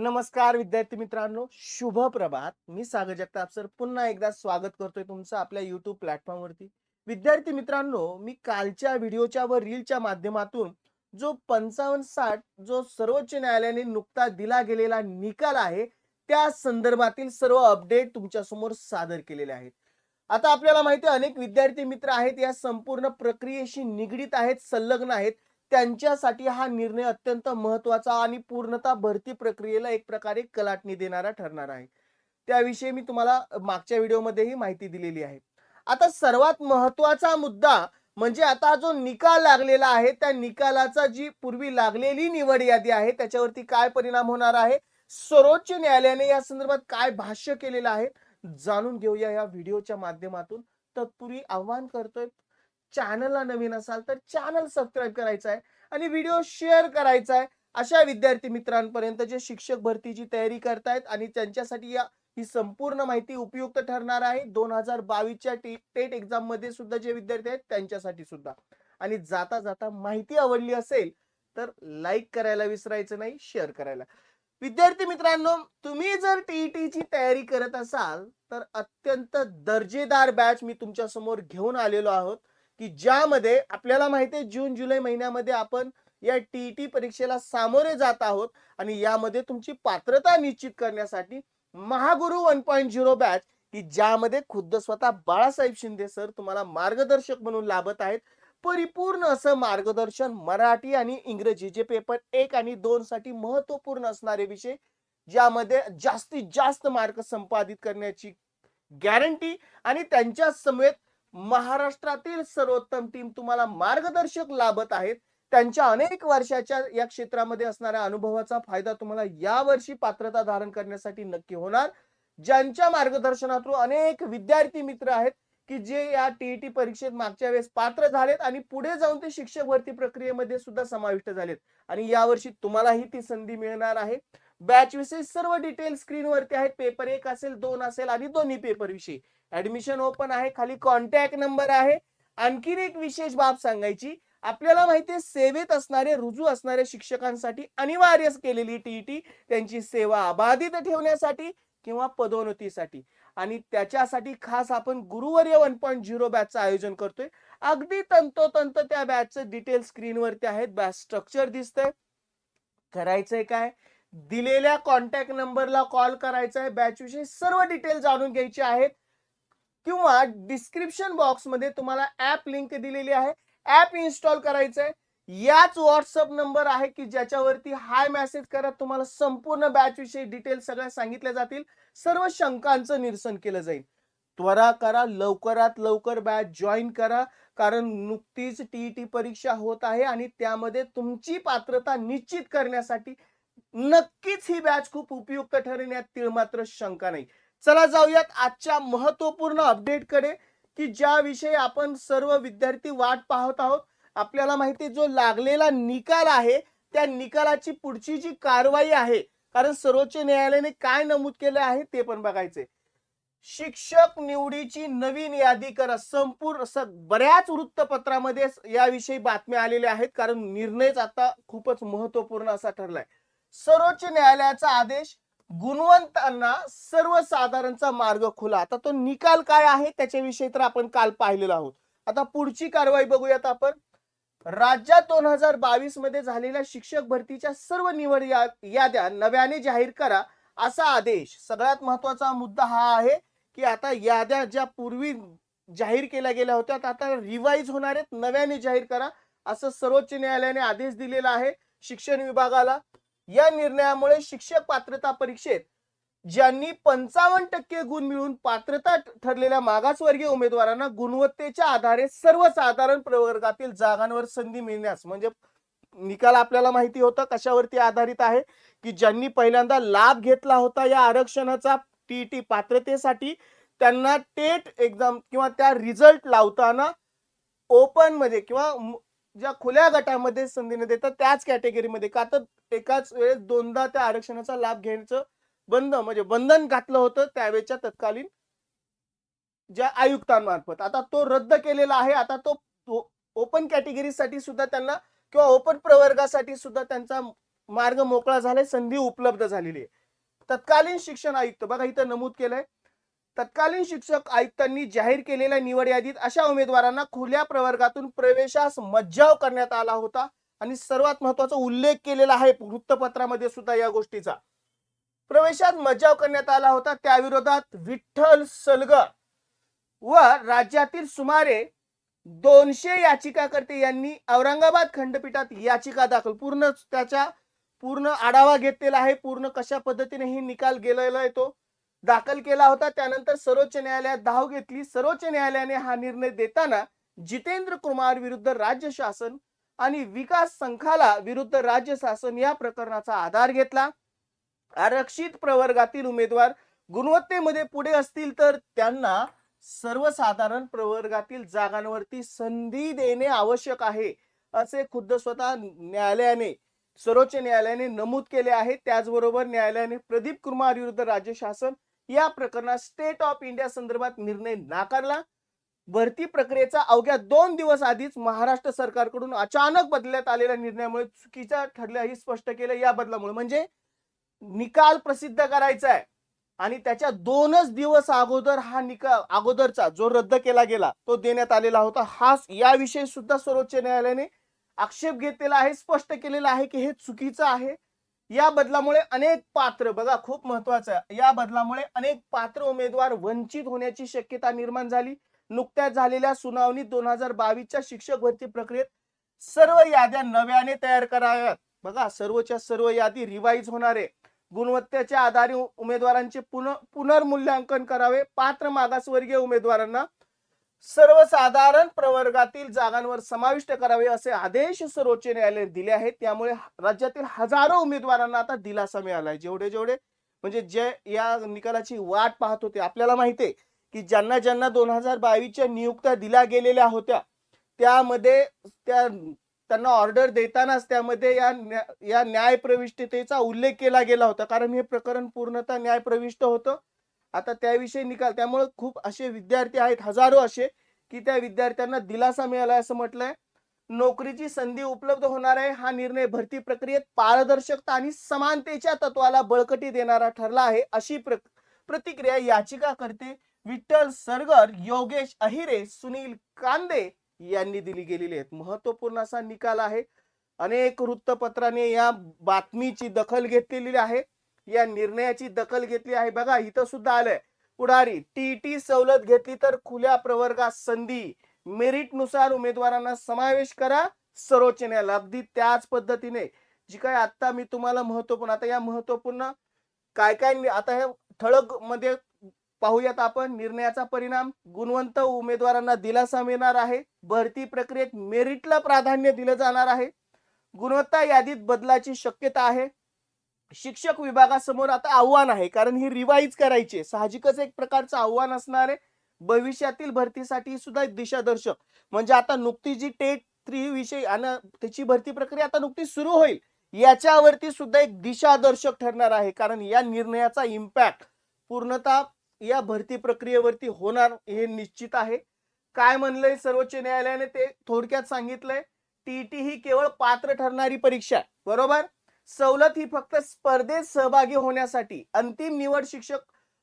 नमस्कार विद्यार्थी मित्रांनो, शुभ प्रभात. मी सागर जगताप सर पुन्हा एकदा स्वागत करतोय तुमचं आपल्या YouTube प्लॅटफॉर्मवरती. विद्यार्थी मित्रांनो, मी कालच्या व्हिडिओच्या व रीलच्या माध्यमातून जो 55-60 जो सर्वोच्च न्यायालयाने नुकताच दिला गेलेला निकाल आहे, त्या संदर्भातील सर्व अपडेट तुमच्या समोर सादर केलेले आहेत. आता आपल्याला माहिती आहे अनेक विद्यार्थी मित्र आहेत या संपूर्ण प्रक्रियेशी निगडीत आहेत, संलग्न आहेत. त्यांच्यासाठी हा निर्णय अत्यंत महत्त्वाचा आणि पूर्णतः भरती प्रक्रियेला एक प्रकारे कलाटणी देणारा ठरणार आहे. त्याविषयी मी तुम्हाला मागच्या व्हिडिओमध्येही माहिती दिलेली आहे. आता सर्वात महत्त्वाचा मुद्दा म्हणजे आता जो निकाल लागलेला आहे, त्या निकालाचा जी पूर्वी लागलेली निवड यादी आहे, त्याच्यावरती काय परिणाम होणार आहे? सर्वोच्च न्यायालयाने या संदर्भात काय भाष्य केलेलं आहे? जाणून घेऊया या व्हिडिओच्या माध्यमातून. तत्पूर्वी आव्हान करतोय, चॅनलला नवीन असाल तर चॅनल सबस्क्राईब करायचा आहे आणि व्हिडिओ शेअर करायचा आहे अशा विद्यार्थी मित्रांपर्यंत जे शिक्षक भरतीची तयारी करतायत आणि त्यांच्यासाठी ही संपूर्ण माहिती उपयुक्त ठरणार आहे. 2022च्या टेट एक्झाम मध्ये सुद्धा जे विद्यार्थी आहेत त्यांच्यासाठी सुद्धा. आणि जाता जाता माहिती आवडली असेल तर लाईक करायला विसरायचं नाही, शेअर करायला. विद्यार्थी मित्रांनो, तुम्ही जर टीईटीची तयारी करत असाल तर अत्यंत दर्जेदार बॅच मी तुमच्या समोर घेऊन आलेलो आहोत, की ज्यामध्ये आपल्याला माहिती आहे जून जुलै महिन्यामध्ये आपण या टीईटी परीक्षेला सामोरे जात आहोत आणि यामध्ये तुमची पात्रता निश्चित करण्यासाठी महागुरु 1.0 बॅच, की ज्यामध्ये खुद्द स्वतः बाळासाहेब शिंदे सर तुम्हाला मार्गदर्शक म्हणून लाभत आहेत. परिपूर्ण असं मार्गदर्शन मराठी आणि इंग्रजी जे पेपर 1 आणि 2 साठी महत्त्वपूर्ण असणारे विषय, ज्यामध्ये जास्तीत जास्त मार्क संपादित करण्याची गॅरंटी आणि त्यांच्या समेत महाराष्ट्रातील सर्वोत्तम टीम तुम्हाला मार्गदर्शक लाभत आहेत. त्यांच्या अनेक वर्षाच्या या क्षेत्रामध्ये असणाऱ्या अनुभवाचा फायदा तुम्हाला या वर्षी पात्रता धारण करण्यासाठी नक्की होणार. ज्यांच्या मार्गदर्शनातून अनेक विद्यार्थी मित्र आहेत की जे या टीईटी परीक्षेत मागच्या वेळेस पात्र झालेत आणि पुढे जाऊन ते शिक्षक भरती प्रक्रियेमध्ये सुद्धा समाविष्ट झालेत आणि यावर्षी तुम्हालाही ती संधी मिळणार आहे. बॅच विषयी सर्व डिटेल स्क्रीनवरती आहेत. पेपर 1 असेल, 2 असेल आणि दोन्ही पेपर विषयी ऍडमिशन ओपन आहे. खाली कॉन्टॅक्ट नंबर आहे. आणखीन एक विशेष बाब सांगायची, आपल्याला माहिती आहे सेवेत असणारे रुजू असणाऱ्या शिक्षकांसाठी अनिवार्य केलेली टीईटी त्यांची सेवा अबाधित ठेवण्यासाठी किंवा पदोन्नतीसाठी आणि त्याच्यासाठी खास आपण गुरुवर्य 1.0 बॅचचं आयोजन करतोय. अगदी तंतोतंत त्या बॅचचं डिटेल स्क्रीनवरती आहेत. बॅच स्ट्रक्चर दिसतंय. करायचंय काय, दिलेल्या कॉन्टॅक्ट नंबरला कॉल करायचा आहे. बॅच विषयी सर्व डिटेल जाणून घ्यायची आहेत किंवा डिस्क्रिप्शन बॉक्स मध्ये तुम्हाला ऍप लिंक दिलेली आहे. ऍप इन्स्टॉल करायचंय. याच व्हॉट्सअप नंबर आहे की ज्याच्यावरती हाय मेसेज करा, तुम्हाला संपूर्ण बॅच विषयी डिटेल सगळ्या सांगितल्या जातील. सर्व शंकांचं निरसन केलं जाईल. त्वरा करा, लवकरात लवकर बॅच जॉईन करा, कारण नुकतीच टीईटी परीक्षा होत आहे आणि त्यामध्ये तुमची पात्रता निश्चित करण्यासाठी नक्कीच ही बॅच खूप उपयुक्त ठरेल, यात तीळमात्र शंका नाही. चला जाऊयात आजच्या महत्त्वपूर्ण अपडेटकडे, की ज्याविषयी आपण सर्व विद्यार्थी वाट पाहत आहोत. आपल्याला माहिती जो लागलेला निकाल आहे त्या निकालाची पुढची जी कारवाई आहे, कारण सर्वोच्च न्यायालयाने काय नमूद केलं आहे ते पण बघायचे. शिक्षक निवडीची नवीन यादी करा. संपूर्ण बऱ्याच वृत्तपत्रामध्ये याविषयी बातम्या आलेल्या आहेत, कारण निर्णयच आता खूपच महत्त्वपूर्ण असा ठरलाय. सर्वोच्च न्यायालयाचा आदेश, गुणवंतांना सर्वसाधारणचा मार्ग खुला. आता तो निकाल काय आहे त्याच्याविषयी तर आपण काल पाहिलेलो आहोत. आता पुढची कारवाई बघूयात आपण. राज्यात 2022 मध्ये झालेल्या शिक्षक भरतीच्या सर्व निवड याद्या नव्याने जाहीर करा असा आदेश. सगळ्यात महत्त्वाचा मुद्दा हा आहे की आता याद्या ज्या पूर्वी जाहीर केल्या गेल्या होत्या आता रिवाइज होणार आहेत, नव्याने जाहीर करा असं सर्वोच्च न्यायालयाने आदेश दिलेला आहे शिक्षण विभागाला. या निर्णयामुळे शिक्षक पात्रता परीक्षेत ज्यांनी 55% गुण मिळवून पात्रता ठरलेल्या मागासवर्गीय उमेदवारांना गुणवत्तेच्या आधारे सर्वसाधारण प्रवर्गातील जागांवर संधी मिळण्यास, म्हणजे निकाल आपल्याला माहिती होतं कशावरती आधारित आहे की ज्यांनी पहिल्यांदा लाभ घेतला होता या आरक्षणाचा टीईटी पात्रतेसाठी, त्यांना टेट एक्झाम किंवा त्या रिझल्ट लावताना ओपन मध्ये किंवा ज्या खुल्या गटामध्ये संधी न देता त्याच कॅटेगरीमध्ये, का तर एकाच वेळेस दोनदा त्या आरक्षणाचा लाभ घ्यायचं म्हणजे बंधन घातलं होतं त्यावेळेच्या तत्कालीन ज्या आयुक्तांमार्फत. आता तो रद्द केलेला आहे. आता तो ओपन कॅटेगरीसाठी सुद्धा त्यांना किंवा ओपन प्रवर्गासाठी सुद्धा त्यांचा मार्ग मोकळा झालाय, संधी उपलब्ध झालेली आहे. तत्कालीन शिक्षण आयुक्त बघा इथं नमूद केलंय, तत्कालीन शिक्षक आयुक्तांनी जाहीर केलेल्या निवड यादीत अशा उमेदवारांना खुल्या प्रवर्गातून प्रवेशास मज्जाव करण्यात आला होता आणि सर्वात महत्त्वाचा उल्लेख केलेला आहे वृत्तपत्रामध्ये सुद्धा या गोष्टीचा. प्रवेशात मज्जाव करण्यात आला होता. त्याविरोधात विठ्ठल सलगर व राज्यातील सुमारे 200 याचिकाकर्ते यांनी औरंगाबाद खंडपीठात याचिका दाखल, पूर्ण आढावा घेतलेला आहे, पूर्ण कशा पद्धतीने ही निकाल गेलेला आहे तो दाखल केला होता. त्यानंतर सर्वोच्च न्यायालयात धाव घेतली. सर्वोच्च न्यायालयाने हा निर्णय देताना जितेंद्र कुमार विरुद्ध राज्य शासन आणि विकास संखाला विरुद्ध राज्य शासन या प्रकरणाचा आधार घेतला. आरक्षित प्रवर्गातील उमेदवार गुणवत्तेमध्ये पुढे असतील तर त्यांना सर्वसाधारण प्रवर्गातील जागांवरती संधी देणे आवश्यक आहे, असे खुद्द स्वतः सर्वोच्च न्यायालयाने नमूद केले आहे. त्याचबरोबर न्यायालयाने प्रदीप कुमार विरुद्ध राज्य शासन या प्रकरणात स्टेट ऑफ इंडिया संदर्भात निर्णय नाकारला. भरती प्रक्रियेचा अवघ्या 2 दिवस आधीच महाराष्ट्र सरकारकडून अचानक बदलण्यात आलेल्या निर्णयामुळे चुकीचा ठरले हे स्पष्ट केलं. या बदलामुळे म्हणजे निकाल प्रसिद्ध करायचा आहे आणि त्याच्या 2च दिवस अगोदर हा निकाल अगोदरचा जो रद्द केला गेला तो देण्यात आलेला होता. हा याविषयी सुद्धा सर्वोच्च न्यायालयाने आक्षेप घेतलेला आहे, स्पष्ट केलेला आहे की हे चुकीचं आहे. या बदलामुळे अनेक पात्र बघा खूप महत्वाचं आहे, या बदलामुळे अनेक पात्र उमेदवार वंचित होण्याची शक्यता निर्माण झाली. नुकत्याच झालेल्या सुनावणीत 2022च्या शिक्षक भरती प्रक्रियेत सर्व याद्या नव्याने तयार कराव्यात. बघा सर्वच्या सर्व यादी रिवाईज होणार आहे. गुणवत्तेच्या आधारे उमेदवारांचे पुनर्मूल्यांकन करावे. पात्र मागासवर्गीय उमेदवारांना सर्वसाधारण प्रवर्गातील जागांवर समाविष्ट करावे असे आदेश सर्वोच्च न्यायालयाने दिले आहेत. त्यामुळे राज्यातील हजारो उमेदवारांना आता दिलासा मिळाला आहे. जेवढे म्हणजे जे या निकालाची वाट पाहत होते, आपल्याला माहिती आहे की ज्यांना 2022च्या नियुक्त्या दिल्या गेलेल्या होत्या त्यामध्ये त्यांना ऑर्डर देतानाच त्यामध्ये या न्यायप्रविष्टतेचा उल्लेख केला गेला होता, कारण हे प्रकरण पूर्णतः न्यायप्रविष्ट होतं. आता त्याविषयी निकाल, त्यामुळे खूप असे विद्यार्थी आहेत, हजारो असे, की त्या विद्यार्थ्यांना दिलासा मिळाला असं म्हटलंय. नोकरीची संधी उपलब्ध होणार आहे. हा निर्णय भरती प्रक्रियेत पारदर्शकता आणि समानतेच्या तत्वाला बळकटी देणारा ठरला आहे, अशी प्रतिक्रिया याचिकाकर्ते विठ्ठल सरगर, योगेश अहिरे, सुनील कांदे यांनी दिली गेलेली आहे. महत्वपूर्ण असा निकाल आहे. अनेक वृत्तपत्रांनी या बातमीची दखल घेतलेली आहे, या निर्णयाची दखल घेतली आहे. बघा इथं सुद्धा आलंय, पुढारी टीटी सवलत घेतली तर खुल्या प्रवर्गात संधी, मेरिट नुसार उमेदवारांना समावेश करा सर्वोच्च न्यायालय. अगदी त्याच पद्धतीने जी काय आता मी तुम्हाला महत्वपूर्ण, आता या महत्वपूर्ण काय आता हे ठळक मध्ये पाहूयात आपण. निर्णयाचा परिणाम, गुणवंत उमेदवारांना दिलासा मिळणार आहे. भरती प्रक्रियेत मेरिटला प्राधान्य दिले जाणार आहे. गुणवत्ता यादीत बदलाची शक्यता आहे. शिक्षक विभागासमोर आता आव्हान आहे, कारण ही रिवाईज करायची, साहजिकच एक प्रकारचं आव्हान असणार आहे. भविष्यातील भरतीसाठी सुद्धा दिशादर्शक, म्हणजे आता नुकती जी टेट 3 विषय आणि त्याची भरती प्रक्रिया आता नुकतीच सुरू होईल, याच्यावरती सुद्धा एक दिशादर्शक ठरणार आहे, कारण या निर्णयाचा इम्पॅक्ट पूर्णतः या भरती प्रक्रियेवरती होणार हे निश्चित आहे. काय म्हणलंय सर्वोच्च न्यायालयाने ते थोडक्यात सांगितलंय. टीटी ही केवळ पात्र ठरणारी परीक्षा आहे, बरोबर. सवलत ही फक्त स्पर्धेत सहभागी होण्यासाठी. अंतिम निवड शिक्षक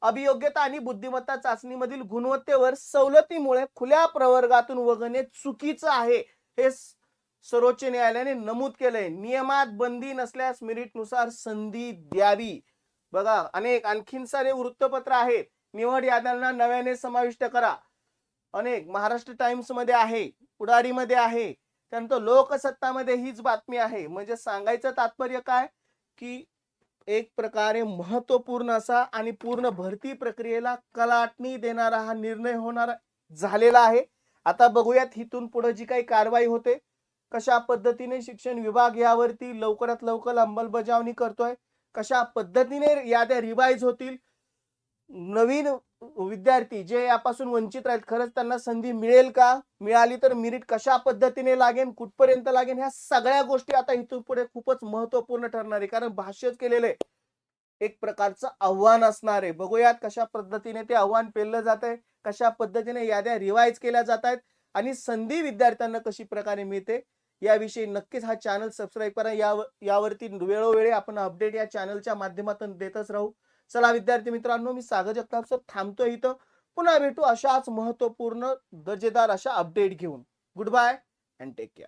अभियोग्यता आणि बुद्धिमत्ता चाचणीमधील गुणवत्तेवर सवलतीमुळे खुल्या प्रवर्गातून वगळणे चुकीचं आहे, हे सर्वोच्च न्यायालयाने नमूद केलंय. नियमात बंदी नसल्यास मेरिटनुसार संधी द्यावी. बघा अनेक आणखीन सारे वृत्तपत्र आहेत. निवड याद्यांना नव्याने समाविष्ट करा. अनेक महाराष्ट्र टाइम्स मध्ये आहे, पुढारी मध्ये आहे, त्यानंतर लोकसत्तामध्ये हीच बातमी आहे. म्हणजे सांगायचं तात्पर्य काय की एक प्रकारे महत्वपूर्ण असा आणि पूर्ण भरती प्रक्रियेला कलाटणी देणारा हा निर्णय होणार झालेला आहे. आता बघूयात इथून पुढे जी काही कारवाई होते, कशा पद्धतीने शिक्षण विभाग यावरती लवकरात लवकर अंमलबजावणी करतोय, कशा पद्धतीने याद्या रिवाईज होतील, नवीन विद्यार्थी जे यापासून वंचित आहेत खरंच त्यांना संधी मिळेल का, मिळाली तर मेरिट कशा पद्धतीने लागेल, कुठपर्यंत लागेल, ह्या सगळ्या गोष्टी आता इथून पुढे खूपच महत्वपूर्ण ठरणार आहे. कारण भाष्यच केलेले एक प्रकारचं आव्हान असणार आहे. बघूयात कशा पद्धतीने ते आव्हान पेललं जात आहे, कशा पद्धतीने याद्या रिवाईज केल्या जात आहेत आणि संधी विद्यार्थ्यांना कशी प्रकारे मिळते याविषयी नक्कीच हा चॅनल सबस्क्राईब करा. यावरती वेळोवेळी आपण अपडेट या चॅनलच्या माध्यमातून देतच राहू. चला विद्यार्थी मित्रांनो, मी सागर जगताप सर थांबतो इथं. पुन्हा भेटू अशाच महत्त्वपूर्ण दर्जेदार अशा अपडेट घेऊन. Good bye and take care.